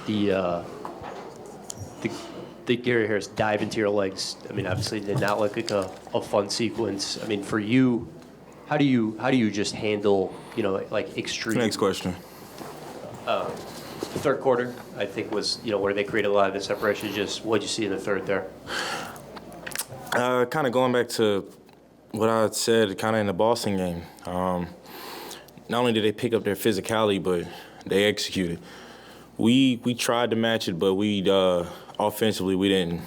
the Gary Harris dive into your legs. I mean, obviously, it did not look like a fun sequence. I mean, for you, how do you just handle, like extreme? Next question. The third quarter, I think, was where they created a lot of the separation. Just what you see in the third there? Kind of going back to what I said, kind of in the Boston game. Not only did they pick up their physicality, but they executed. We tried to match it, but we offensively we didn't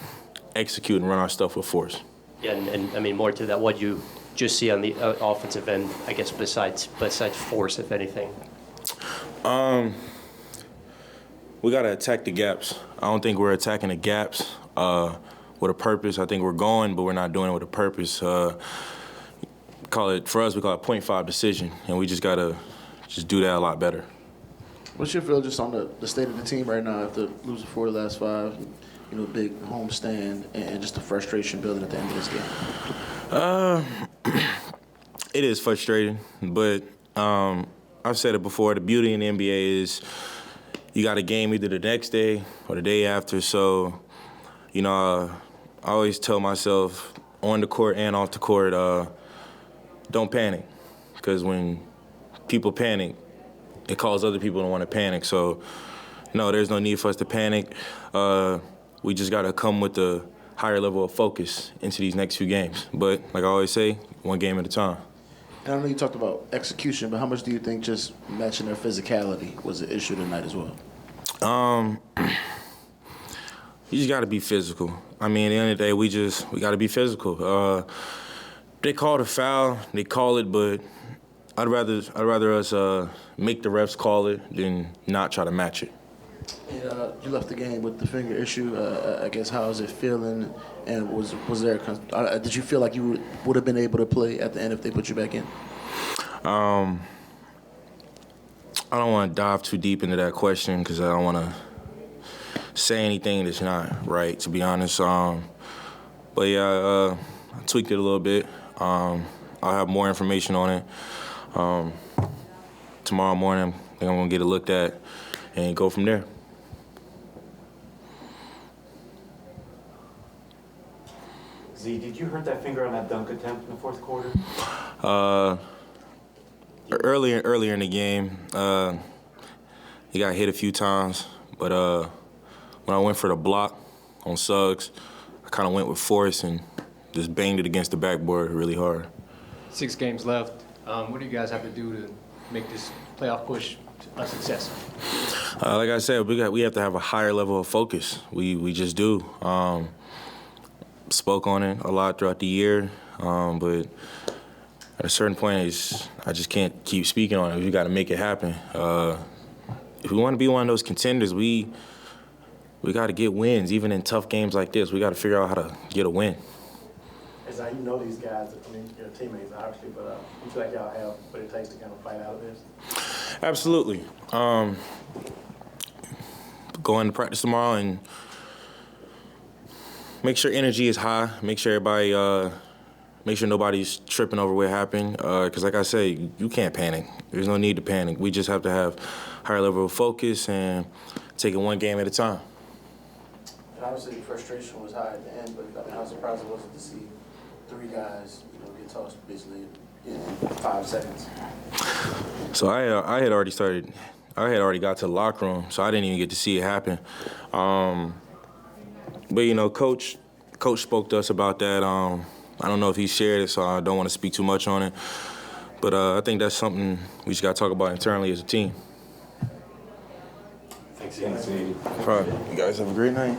execute and run our stuff with force. Yeah, and I mean more to that. What you just see on the offensive end, I guess, besides force, if anything. We got to attack the gaps. I don't think we're attacking the gaps with a purpose. I think we're going, but we're not doing it with a purpose. For us, we call it 0.5 decision, and we just got to just do that a lot better. What's your feel just on the state of the team right now after losing 4 of the last 5, big homestand, and just the frustration building at the end of this game? It is frustrating, but I've said it before. The beauty in the NBA is you got a game either the next day or the day after. So, I always tell myself on the court and off the court, don't panic, because when people panic, it causes other people to want to panic. So, no, there's no need for us to panic. We just got to come with a higher level of focus into these next few games. But like I always say, one game at a time. And I know you talked about execution, but how much do you think just matching their physicality was an issue tonight as well? You just got to be physical. I mean, at the end of the day, we got to be physical. They called a foul, they call it, but I'd rather us make the refs call it than not try to match it. You left the game with the finger issue. I guess how is it feeling? And was there? Did you feel like you would have been able to play at the end if they put you back in? I don't want to dive too deep into that question because I don't want to say anything that's not right, to be honest. But yeah, I tweaked it a little bit. I'll have more information on it tomorrow morning. I think I'm gonna get it looked at and go from there. Z, did you hurt that finger on that dunk attempt in the fourth quarter? Earlier in the game, he got hit a few times, but when I went for the block on Suggs, I kind of went with force and just banged it against the backboard really hard. 6 games left. What do you guys have to do to make this playoff push a success? Like I said, we have to have a higher level of focus. We just do. Spoke on it a lot throughout the year, but at a certain point, I just can't keep speaking on it. We got to make it happen. If we want to be one of those contenders, we got to get wins, even in tough games like this. We got to figure out how to get a win. As you know these guys, I mean, your teammates, obviously, but you feel like y'all have what it takes to kind of fight out of this? Absolutely. Go into practice tomorrow and make sure energy is high. Make sure nobody's tripping over what happened. Because like I say, you can't panic. There's no need to panic. We just have to have higher level of focus and take it one game at a time. And obviously, the frustration was high at the end, but I mean, how surprised it was to see 3 guys, get tossed basically in 5 seconds. So I had already got to the locker room, so I didn't even get to see it happen. But coach spoke to us about that. I don't know if he shared it, so I don't want to speak too much on it. But I think that's something we just got to talk about internally as a team. Thanks, Anthony. No problem. You guys have a great night.